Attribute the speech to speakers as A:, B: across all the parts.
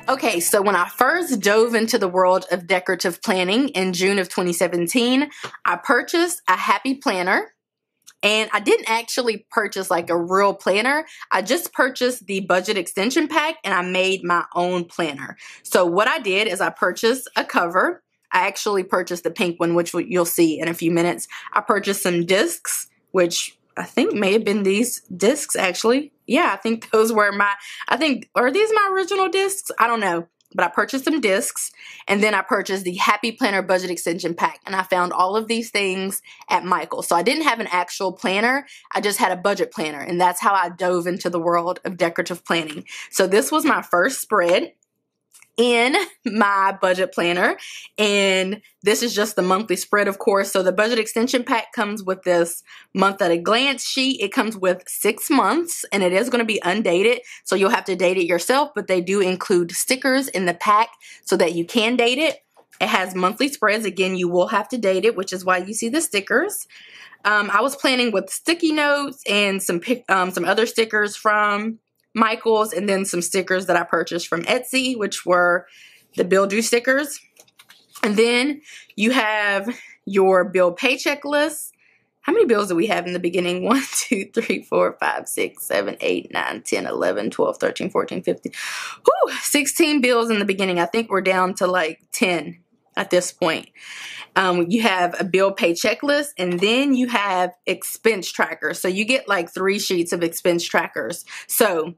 A: Okay, so when I first dove into the world of decorative planning in June of 2017, I purchased a happy planner. And I didn't actually purchase like a real planner. I just purchased the budget extension pack and I made my own planner. So what I did is I purchased a cover. I actually purchased the pink one, which you'll see in a few minutes. I purchased some discs, which I think may have been these discs actually. Yeah, I think those were are these my original discs? I don't know. But I purchased some discs, and then I purchased the Happy Planner Budget Extension Pack, and I found all of these things at Michael's. So I didn't have an actual planner, I just had a budget planner, and that's how I dove into the world of decorative planning. So this was my first spread in my budget planner, and this is just the monthly spread, of course. So the budget extension pack comes with this month at a glance sheet. It comes with 6 months, and it is going to be undated, so you'll have to date it yourself, but they do include stickers in the pack so that you can date it. It has monthly spreads. Again, you will have to date it, which is why you see the stickers. I was planning with sticky notes and some other stickers from Michael's, and then some stickers that I purchased from Etsy, which were the bill due stickers. And then you have your bill paycheck list. How many bills do we have in the beginning? 1, 2, 3, 4, 5, 6, 7, 8, 9, 10, 11, 12, 13, 14, 15. 16 bills in the beginning. I think we're down to like 10 at this point. You have a bill pay checklist, and then you have expense trackers. So you get like 3 sheets of expense trackers. So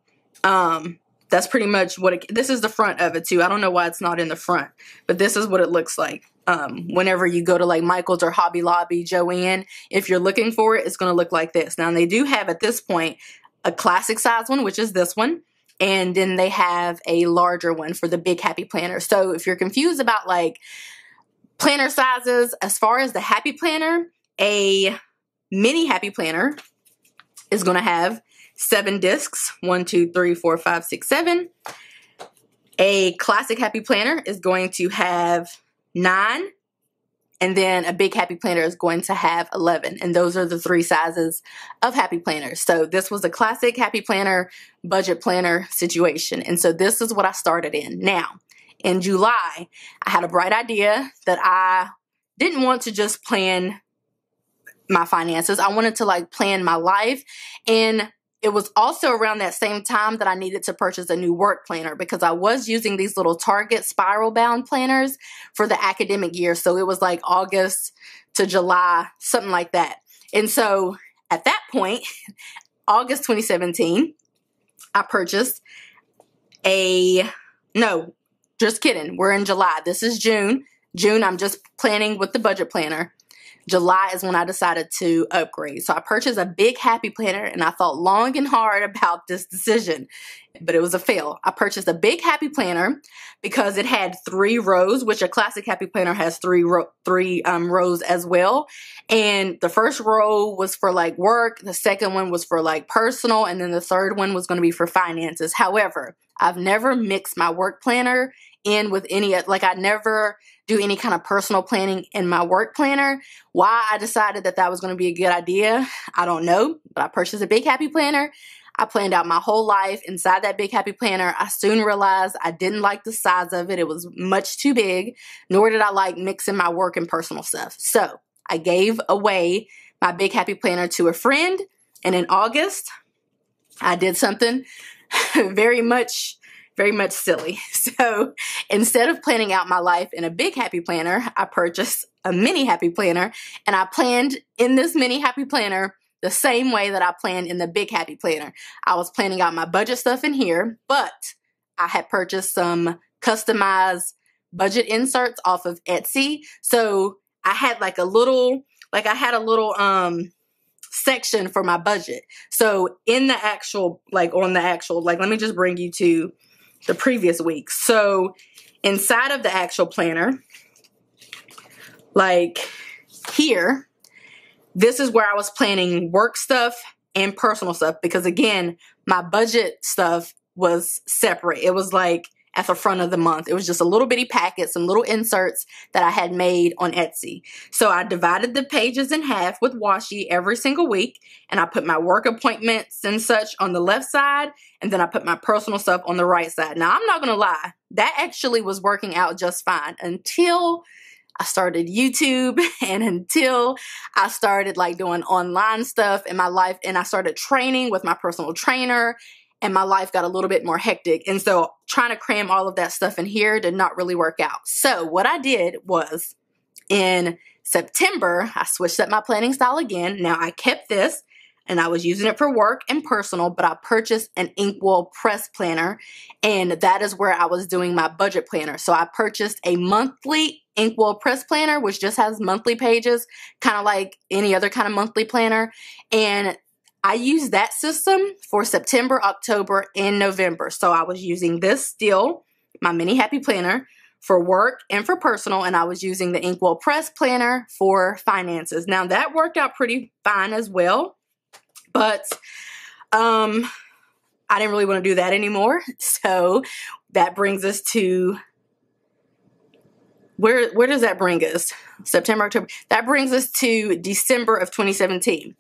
A: that's pretty much what this is the front of it too. I don't know why it's not in the front, but this is what it looks like. Whenever you go to like Michael's or Hobby Lobby, Joann, if you're looking for it, it's going to look like this. Now they do have at this point a classic size one, which is this one. And then they have a larger one for the big happy planner. So if you're confused about like planner sizes, as far as the happy planner, a mini happy planner is going to have 7 discs, 1, 2, 3, 4, 5, 6, 7. A classic happy planner is going to have 9. And then a big happy planner is going to have 11. And those are the 3 sizes of happy planners. So this was a classic happy planner, budget planner situation. And so this is what I started in. Now, in July, I had a bright idea that I didn't want to just plan my finances. I wanted to like plan my life. And it was also around that same time that I needed to purchase a new work planner, because I was using these little Target spiral bound planners for the academic year. So it was like August to July, something like that. And so at that point, August 2017, I purchased no, just kidding. We're in July. This is June. June, I'm just planning with the budget planner. July is when I decided to upgrade. So I purchased a big happy planner, and I thought long and hard about this decision, but it was a fail. I purchased a big happy planner because it had 3 rows, which a classic happy planner has 3 rows as well. And the first row was for like work. The second one was for like personal. And then the third one was going to be for finances. However, I've never mixed my work planner in with I never do any kind of personal planning in my work planner. Why I decided that was going to be a good idea, I don't know, but I purchased a big happy planner. I planned out my whole life inside that big happy planner. I soon realized I didn't like the size of it. It was much too big, nor did I like mixing my work and personal stuff. So I gave away my big happy planner to a friend, and in August, I did something very much silly. So instead of planning out my life in a big happy planner, I purchased a mini happy planner, and I planned in this mini happy planner the same way that I planned in the big happy planner. I was planning out my budget stuff in here, but I had purchased some customized budget inserts off of Etsy. So I had like a little section for my budget. So in the actual, let me just bring you to the previous week. So inside of the actual planner, like here, this is where I was planning work stuff and personal stuff, because again, my budget stuff was separate. It was like at the front of the month. It was just a little bitty packet, some little inserts that I had made on Etsy. So I divided the pages in half with washi every single week, and I put my work appointments and such on the left side, and then I put my personal stuff on the right side. Now, I'm not going to lie, that actually was working out just fine until I started YouTube and until I started like doing online stuff in my life, and I started training with my personal trainer, and my life got a little bit more hectic. And so trying to cram all of that stuff in here did not really work out. So what I did was in September, I switched up my planning style again. Now I kept this and I was using it for work and personal, but I purchased an Inkwell press planner, and that is where I was doing my budget planner. So I purchased a monthly Inkwell press planner, which just has monthly pages, kind of like any other kind of monthly planner. And I used that system for September, October, and November. So I was using this still, my mini happy planner, for work and for personal, and I was using the Inkwell press planner for finances. Now that worked out pretty fine as well. But I didn't really want to do that anymore. So that brings us to, where does that bring us? September, October. That brings us to December of 2017.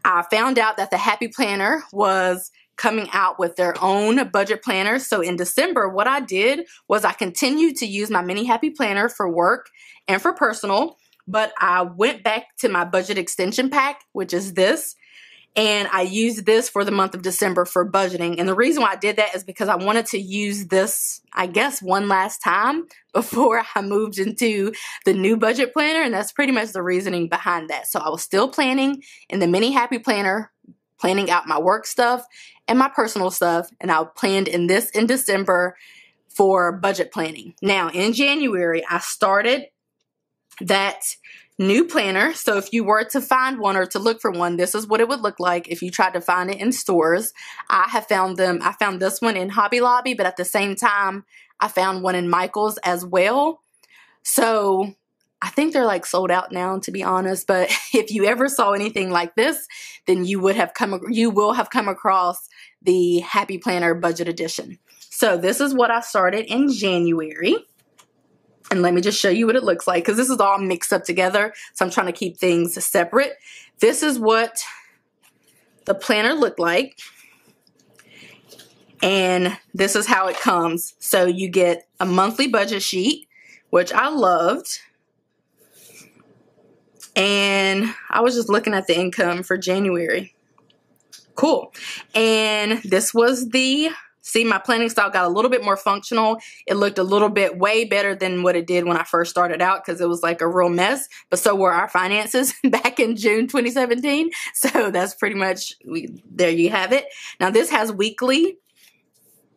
A: I found out that the Happy Planner was coming out with their own budget planner. So in December, what I did was I continued to use my mini Happy Planner for work and for personal, but I went back to my budget extension pack, which is this. And I used this for the month of December for budgeting. And the reason why I did that is because I wanted to use this, I guess, one last time before I moved into the new budget planner. And that's pretty much the reasoning behind that. So I was still planning in the mini happy planner, planning out my work stuff and my personal stuff. And I planned in this in December for budget planning. Now in January, I started that new planner. So if you were to find one or to look for one, this is what it would look like if you tried to find it in stores. I found this one in Hobby Lobby, but at the same time, I found one in Michael's as well. So I think they're like sold out now, to be honest. But if you ever saw anything like this, then you will have come across the Happy Planner Budget Edition. So this is what I started in January. And let me just show you what it looks like, because this is all mixed up together. So I'm trying to keep things separate. This is what the planner looked like. And this is how it comes. So you get a monthly budget sheet, which I loved. And I was just looking at the income for January. Cool. And this was the... See, my planning style got a little bit more functional. It looked a little bit way better than what it did when I first started out, because it was like a real mess. But so were our finances back in June 2017. So that's pretty much, there you have it. Now this has weekly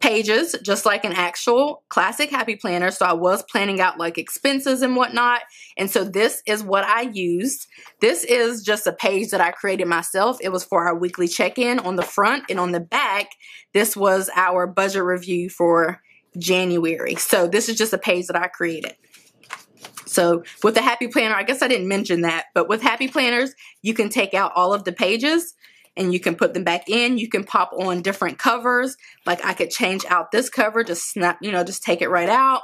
A: pages, just like an actual classic happy planner. So I was planning out like expenses and whatnot. And so this is what I used. This is just a page that I created myself. It was for our weekly check-in on the front, and on the back, this was our budget review for January. So this is just a page that I created. So with the Happy Planner, I guess I didn't mention that, but with Happy Planners, you can take out all of the pages and you can put them back in. You can pop on different covers. Like I could change out this cover, just snap, just take it right out.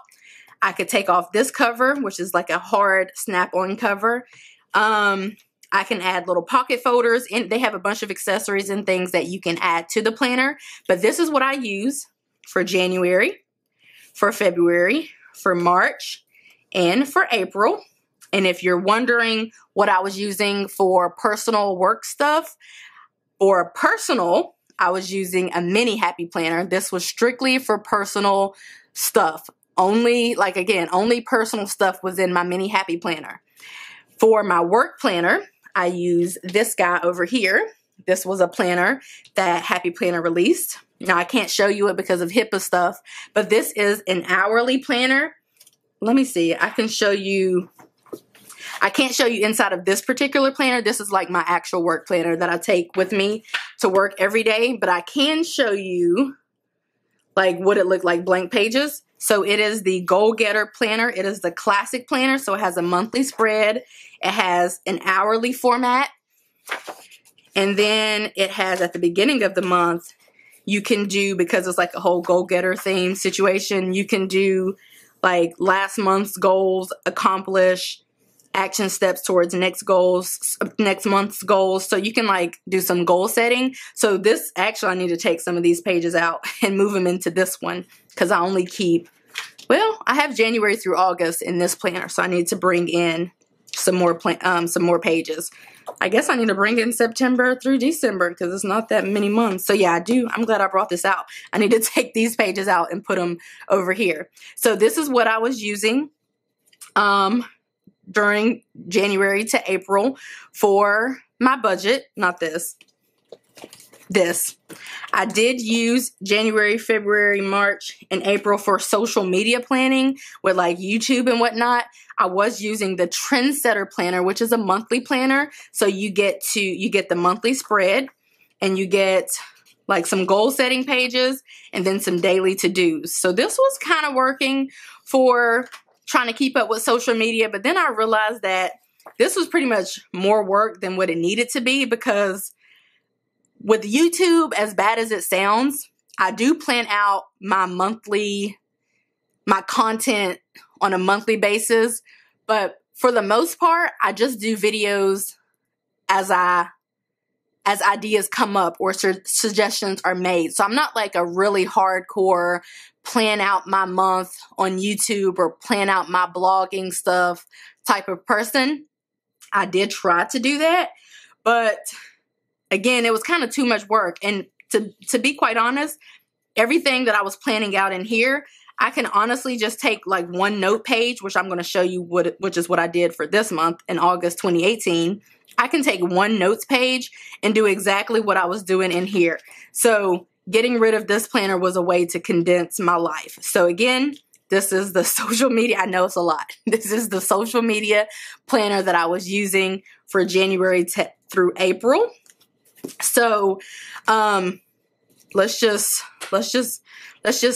A: I could take off this cover, which is like a hard snap-on cover. I can add little pocket folders, and they have a bunch of accessories and things that you can add to the planner. But this is what I use for January, for February, for March, and for April. And if you're wondering what I was using for personal work stuff, for personal, I was using a mini happy planner. This was strictly for personal stuff. Only, like again, only personal stuff was in my mini happy planner. For my work planner, I use this guy over here. This was a planner that Happy Planner released. Now I can't show you it because of HIPAA stuff, but this is an hourly planner. Let me see, I can't show you inside of this particular planner. This is like my actual work planner that I take with me to work every day, but I can show you like what it looked like blank pages. So it is the Goal Getter planner. It is the classic planner. So it has a monthly spread. It has an hourly format. And then it has at the beginning of the month you can do, because it's like a whole goal-getter theme situation, you can do like last month's goals, accomplish, action steps towards next month's goals. So you can like do some goal setting. So this, actually I need to take some of these pages out and move them into this one, because I only keep, well, I have January through August in this planner, so I need to bring in some more pages. I guess I need to bring in September through December, because it's not that many months. So yeah, I do. I'm glad I brought this out. I need to take these pages out and put them over here. So this is what I was using during January to April for my budget. Not this. This. I did use January, February, March, and April for social media planning with like YouTube and whatnot. I was using the Trendsetter planner, which is a monthly planner. So you get the monthly spread, and you get like some goal setting pages and then some daily to-dos. So this was kind of working for trying to keep up with social media, but then I realized that this was pretty much more work than what it needed to be, because with YouTube, as bad as it sounds, I do plan out my content on a monthly basis, but for the most part, I just do videos as ideas come up or suggestions are made. So I'm not like a really hardcore plan out my month on YouTube or plan out my blogging stuff type of person. I did try to do that, but again, it was kind of too much work. And to be quite honest, everything that I was planning out in here, I can honestly just take like one note page, which I'm going to show you which is what I did for this month in August 2018. I can take one notes page and do exactly what I was doing in here. So getting rid of this planner was a way to condense my life. So again, this is the social media. I know it's a lot. This is the social media planner that I was using for January through April. So, let's just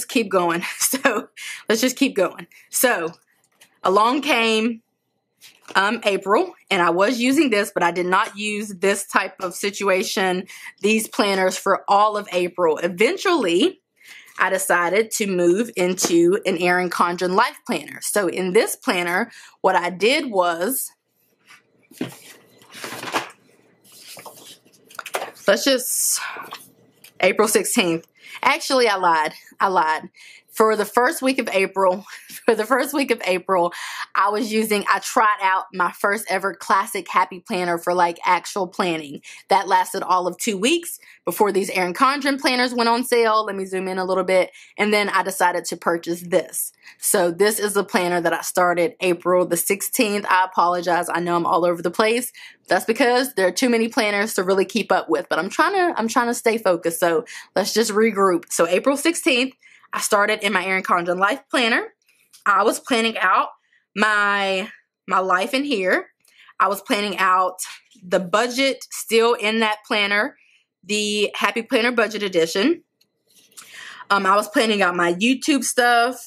A: keep going. So let's just keep going. So along came, April, and I was using this, but I did not use this type of situation, these planners for all of April. Eventually, I decided to move into an Erin Condren life planner. So in this planner, what I did was, April 16th. Actually, I lied. For the first week of April, I tried out my first ever classic happy planner for like actual planning. That lasted all of 2 weeks before these Erin Condren planners went on sale. Let me zoom in a little bit. And then I decided to purchase this. So this is the planner that I started April the 16th. I apologize. I know I'm all over the place. That's because there are too many planners to really keep up with, but I'm trying to stay focused. So let's just regroup. So April 16th, I started in my Erin Condren life planner. I was planning out my life in here. I was planning out the budget still in that planner, the Happy Planner Budget Edition. I was planning out my YouTube stuff,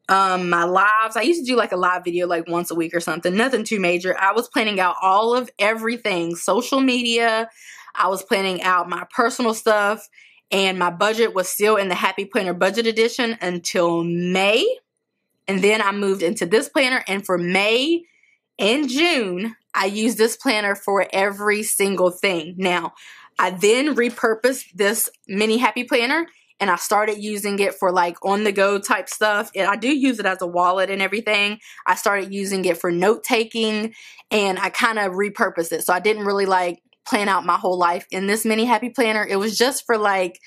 A: my lives. I used to do like a live video like once a week or something. Nothing too major. I was planning out all of everything, social media. I was planning out my personal stuff. And my budget was still in the Happy Planner Budget Edition until May. And then I moved into this planner. And for May and June, I used this planner for every single thing. Now, I then repurposed this mini Happy Planner. And I started using it for like on-the-go type stuff. And I do use it as a wallet and everything. I started using it for note-taking. And I kind of repurposed it. So I didn't really like plan out my whole life in this mini happy planner. It was just for like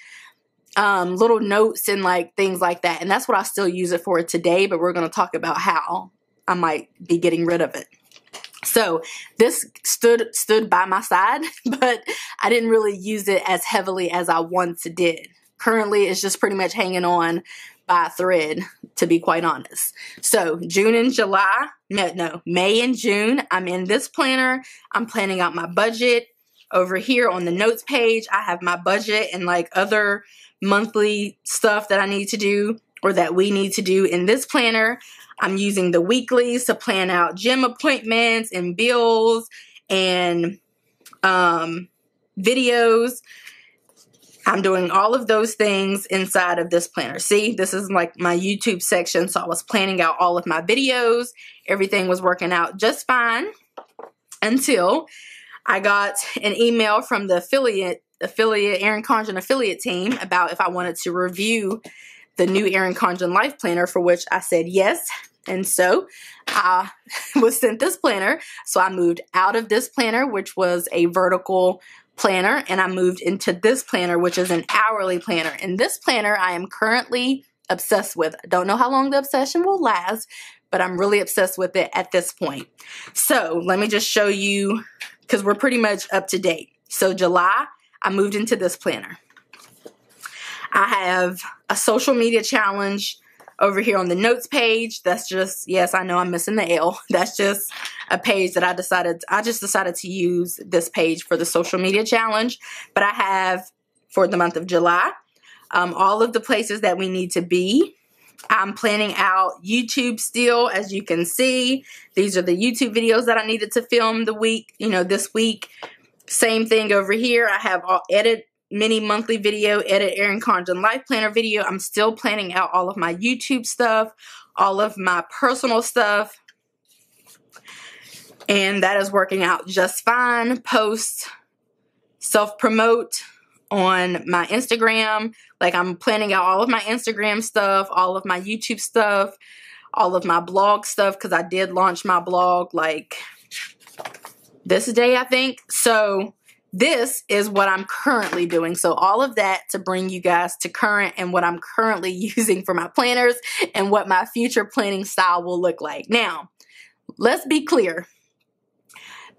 A: little notes and like things like that. And that's what I still use it for today, but we're going to talk about how I might be getting rid of it. So this stood by my side, but I didn't really use it as heavily as I once did. Currently, it's just pretty much hanging on by a thread, to be quite honest. So May and June, I'm in this planner. I'm planning out my budget. Over here on the notes page, I have my budget and like other monthly stuff that I need to do or that we need to do in this planner. I'm using the weeklies to plan out gym appointments and bills and videos. I'm doing all of those things inside of this planner. See, this is like my YouTube section. So I was planning out all of my videos. Everything was working out just fine until I got an email from the affiliate Erin Condren affiliate team about if I wanted to review the new Erin Condren Life Planner, for which I said yes. And so I was sent this planner. So I moved out of this planner, which was a vertical planner, and I moved into this planner, which is an hourly planner. And this planner I am currently obsessed with. I don't know how long the obsession will last, but I'm really obsessed with it at this point. So let me just show you, because we're pretty much up to date. So July, I moved into this planner. I have a social media challenge over here on the notes page. That's just, yes, I know I'm missing the L. That's just a page that I just decided to use this page for the social media challenge. But I have, for the month of July, all of the places that we need to be. I'm planning out YouTube still, as you can see. These are the YouTube videos that I needed to film this week. Same thing over here. I have all edit mini monthly video, edit Erin Condren Life Planner video. I'm still planning out all of my YouTube stuff, all of my personal stuff. And that is working out just fine. Post, self-promote on my Instagram. Like, I'm planning out all of my Instagram stuff, all of my YouTube stuff, all of my blog stuff, because I did launch my blog like this day, I think. So this is what I'm currently doing. So all of that to bring you guys to current and what I'm currently using for my planners and what my future planning style will look like. Now, let's be clear.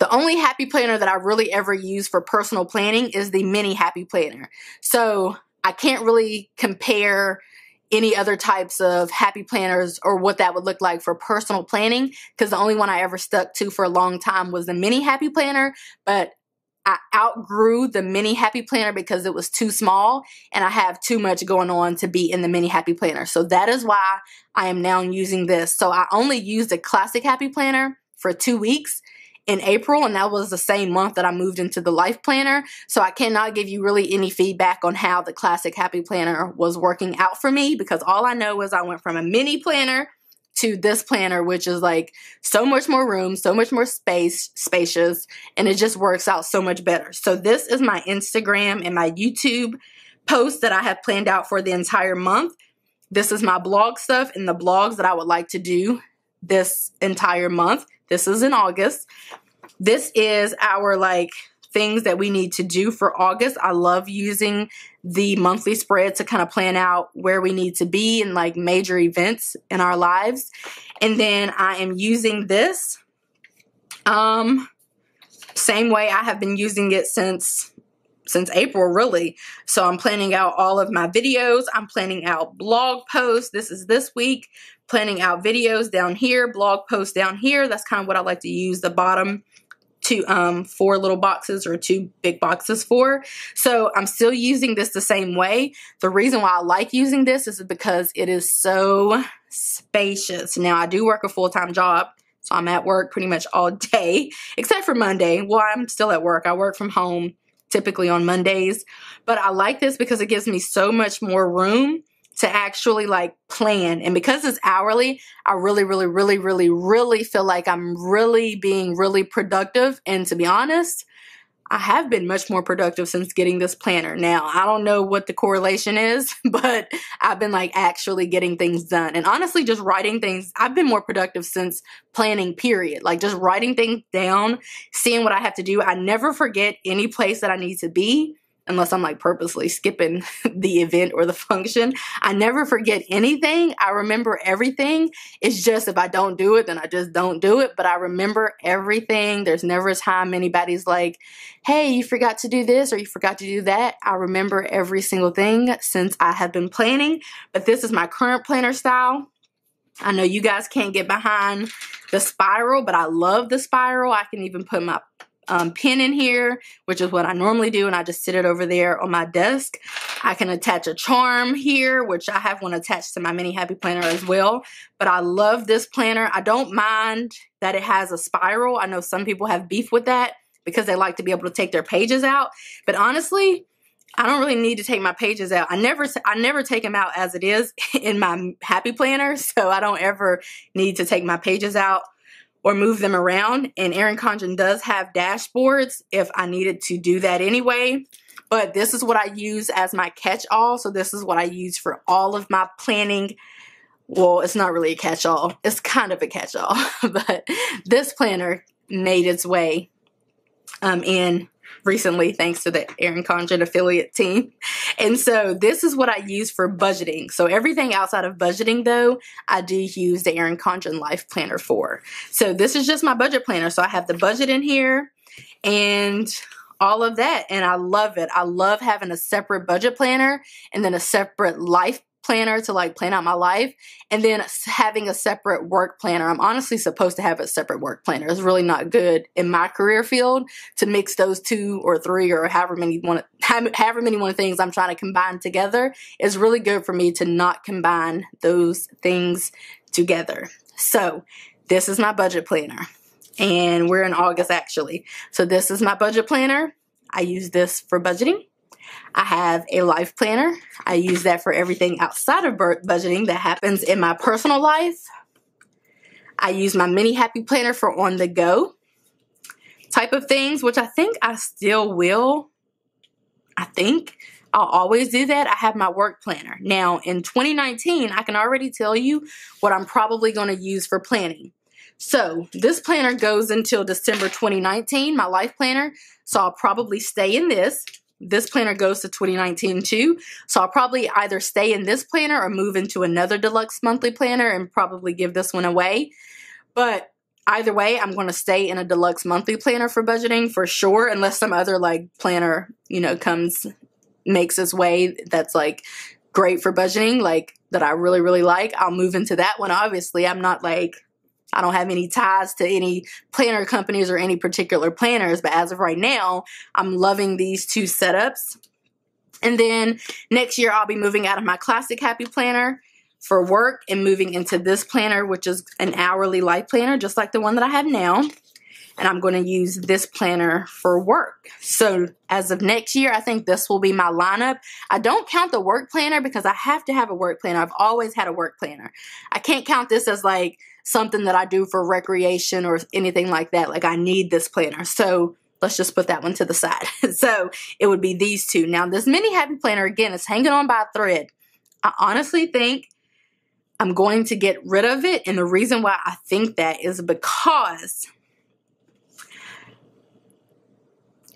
A: The only happy planner that I really ever use for personal planning is the mini happy planner. So I can't really compare any other types of happy planners or what that would look like for personal planning, because the only one I ever stuck to for a long time was the mini happy planner. But I outgrew the mini happy planner because it was too small and I have too much going on to be in the mini happy planner. So that is why I am now using this. So I only used a classic happy planner for 2 weeks in April, and that was the same month that I moved into the life planner. So I cannot give you really any feedback on how the classic happy planner was working out for me, because all I know is I went from a mini planner to this planner, which is like so much more room, so much more spacious, and it just works out so much better. So this is my Instagram and my YouTube post that I have planned out for the entire month. This is my blog stuff and the blogs that I would like to do this entire month. This is in August. This is our things that we need to do for August. I love using the monthly spread to kind of plan out where we need to be in major events in our lives. And then I am using this same way I have been using it since April, really. So I'm planning out all of my videos. I'm planning out blog posts. This is this week. Planning out videos down here, blog posts down here. That's kind of what I like to use the bottom to 4 little boxes or 2 big boxes for. So I'm still using this the same way. The reason why I like using this is because it is so spacious. Now, I do work a full-time job, so I'm at work pretty much all day, except for Monday. Well, I'm still at work. I work from home typically on Mondays, but I like this because it gives me so much more room to actually plan. And because it's hourly, I really feel like I'm really being really productive. And to be honest, I have been much more productive since getting this planner. Now, I don't know what the correlation is, but I've been actually getting things done. And honestly, just writing things, I've been more productive since planning, period. Just writing things down, seeing what I have to do. I never forget any place that I need to be, unless I'm purposely skipping the event or the function. I never forget anything. I remember everything. It's just if I don't do it, then I just don't do it. But I remember everything. There's never a time anybody's like, hey, you forgot to do this or you forgot to do that. I remember every single thing since I have been planning. But this is my current planner style. I know you guys can't get behind the spiral, but I love the spiral. I can even put my pin in here, which is what I normally do, and I just sit it over there on my desk. I can attach a charm here, which I have one attached to my mini happy planner as well. But I love this planner. I don't mind that it has a spiral. I know some people have beef with that because they like to be able to take their pages out. But honestly, I don't really need to take my pages out. I never take them out as it is in my Happy Planner, so I don't ever need to take my pages out or move them around. And Erin Condren does have dashboards if I needed to do that anyway. But this is what I use as my catch-all. So this is what I use for all of my planning. Well, it's not really a catch-all. It's kind of a catch-all. But this planner made its way in recently thanks to the Erin Condren affiliate team. And so this is what I use for budgeting. So everything outside of budgeting though, I do use the Erin Condren Life Planner for. So this is just my budget planner. So I have the budget in here and all of that. And I love it. I love having a separate budget planner and then a separate life planner to like plan out my life, and then having a separate work planner. I'm honestly supposed to have a separate work planner. It's really not good in my career field to mix those 2 or 3 or however many one things I'm trying to combine together. It's really good for me to not combine those things together. So this is my budget planner, and we're in August actually. So this is my budget planner. I use this for budgeting. I have a life planner. I use that for everything outside of budgeting that happens in my personal life. I use my mini Happy Planner for on the go type of things, which I think I still will. I think I'll always do that. I have my work planner. Now in 2019, I can already tell you what I'm probably going to use for planning. So this planner goes until December 2019, my life planner. So I'll probably stay in this. This planner goes to 2019 too. So I'll probably either stay in this planner or move into another Deluxe monthly planner and probably give this one away. But either way, I'm going to stay in a Deluxe monthly planner for budgeting for sure, unless some other like planner, you know, makes its way that's like great for budgeting, like that I really, really like. I'll move into that one. Obviously, I don't have any ties to any planner companies or any particular planners, but as of right now, I'm loving these 2 setups. And then next year, I'll be moving out of my classic Happy Planner for work and moving into this planner, which is an hourly life planner, just like the one that I have now. And I'm going to use this planner for work. So as of next year, I think this will be my lineup. I don't count the work planner because I have to have a work planner. I've always had a work planner. I can't count this as like something that I do for recreation or anything like that. Like I need this planner. So let's just put that one to the side. So it would be these 2. Now this mini Happy Planner, again, is hanging on by a thread. I honestly think I'm going to get rid of it. And the reason why I think that is because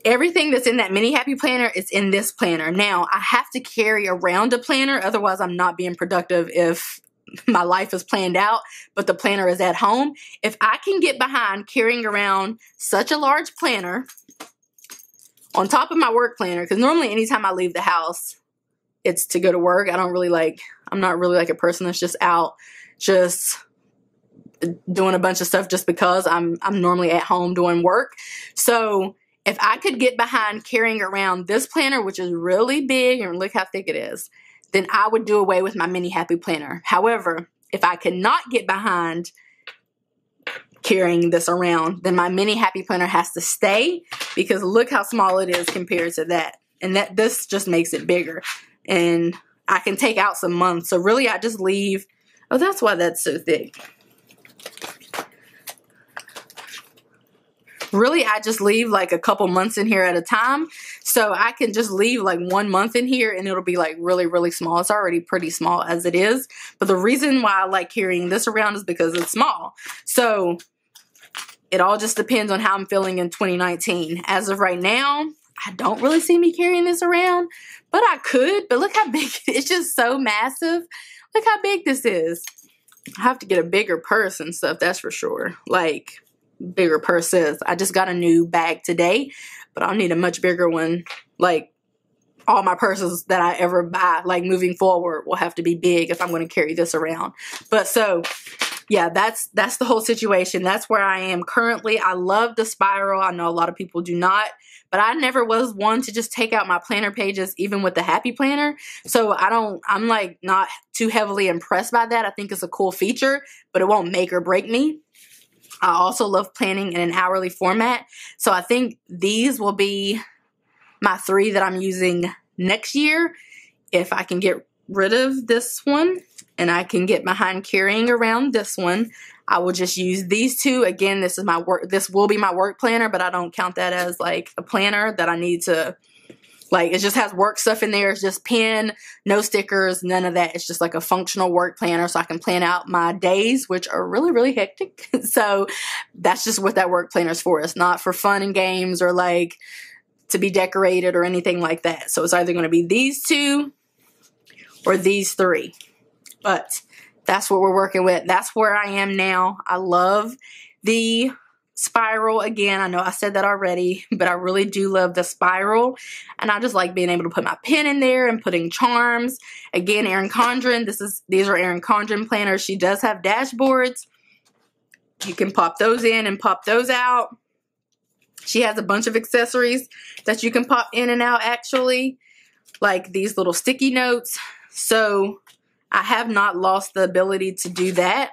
A: everything that's in that mini Happy Planner is in this planner. Now, I have to carry around a planner. Otherwise, I'm not being productive if my life is planned out, but the planner is at home. If I can get behind carrying around such a large planner on top of my work planner, because normally anytime I leave the house, it's to go to work. I'm not really like a person that's just out just doing a bunch of stuff just because I'm normally at home doing work. So if I could get behind carrying around this planner, which is really big, and look how thick it is, then I would do away with my mini Happy Planner. However, if I could not get behind carrying this around, then my mini Happy Planner has to stay, because look how small it is compared to that. And this just makes it bigger. And I can take out some months. So really I just leave, oh, that's why that's so thick. Really, I just leave like a couple months in here at a time. So I can just leave like 1 month in here and it'll be like really, really small. It's already pretty small as it is. But the reason why I like carrying this around is because it's small. So it all just depends on how I'm feeling in 2019. As of right now, I don't really see me carrying this around, but I could. But look how big, it's just so massive. Look how big this is. I have to get a bigger purse and stuff, that's for sure. Like, bigger purses. I just got a new bag today, but I'll need a much bigger one. Like, all my purses that I ever buy, like moving forward, will have to be big if I'm going to carry this around. But so, yeah, that's the whole situation. That's where I am currently. I love the spiral. I know a lot of people do not, but I never was one to just take out my planner pages, even with the Happy Planner. So I'm like not too heavily impressed by that. I think it's a cool feature, but it won't make or break me. I also love planning in an hourly format. So I think these will be my 3 that I'm using next year, if I can get rid of this one and I can get behind carrying around this one, I will just use these two. Again, this is my work. This will be my work planner, but I don't count that as like a planner that I need to, like, it just has work stuff in there. It's just pen, no stickers, none of that. It's just like a functional work planner so I can plan out my days, which are really, really hectic. So that's just what that work planner is for. It's not for fun and games or like to be decorated or anything like that. So it's either going to be these two or these three. But that's what we're working with. That's where I am now. I love the spiral. Again, I know I said that already, but I really do love the spiral. And I just like being able to put my pen in there and putting charms. Again, Erin Condren. These are Erin Condren planners. She does have dashboards. You can pop those in and pop those out. She has a bunch of accessories that you can pop in and out actually, like these little sticky notes. So I have not lost the ability to do that.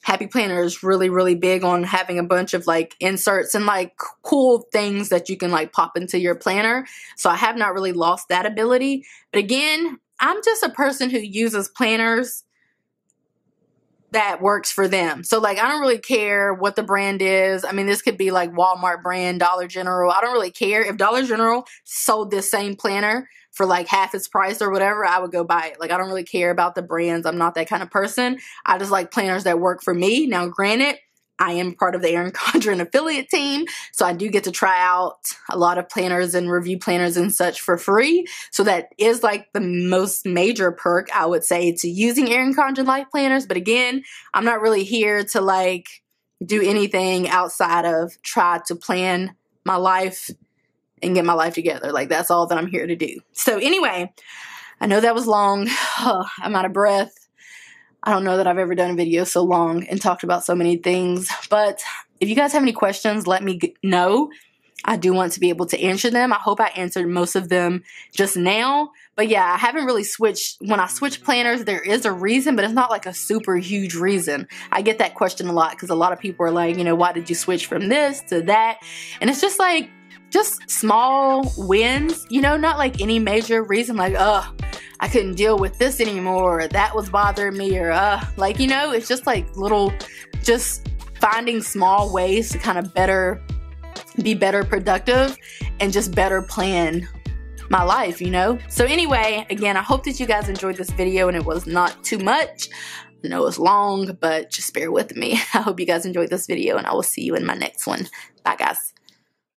A: Happy Planner is really, really big on having a bunch of like inserts and like cool things that you can like pop into your planner. So I have not really lost that ability. But again, I'm just a person who uses planners that works for them. So like, I don't really care what the brand is. I mean, this could be like Walmart brand, Dollar General. I don't really care. If Dollar General sold this same planner for like half its price or whatever, I would go buy it. Like, I don't really care about the brands. I'm not that kind of person. I just like planners that work for me. Now, granted, I am part of the Erin Condren affiliate team, so I do get to try out a lot of planners and review planners and such for free. So that is like the most major perk, I would say, to using Erin Condren life planners. But again, I'm not really here to like do anything outside of try to plan my life and get my life together. Like, that's all that I'm here to do. So anyway, I know that was long. I'm out of breath. I don't know that I've ever done a video so long and talked about so many things, but if you guys have any questions, let me know. I do want to be able to answer them. I hope I answered most of them just now, but yeah, I haven't really switched. When I switch planners, there is a reason, but it's not like a super huge reason. I get that question a lot because a lot of people are like, you know, why did you switch from this to that? And it's just like, just small wins, you know, not like any major reason like, I couldn't deal with this anymore, or that was bothering me, or like, you know, it's just like little, just finding small ways to kind of be better productive and just better plan my life, you know. So anyway, again, I hope that you guys enjoyed this video and it was not too much. I know it's long, but just bear with me. I hope you guys enjoyed this video and I will see you in my next one. Bye guys.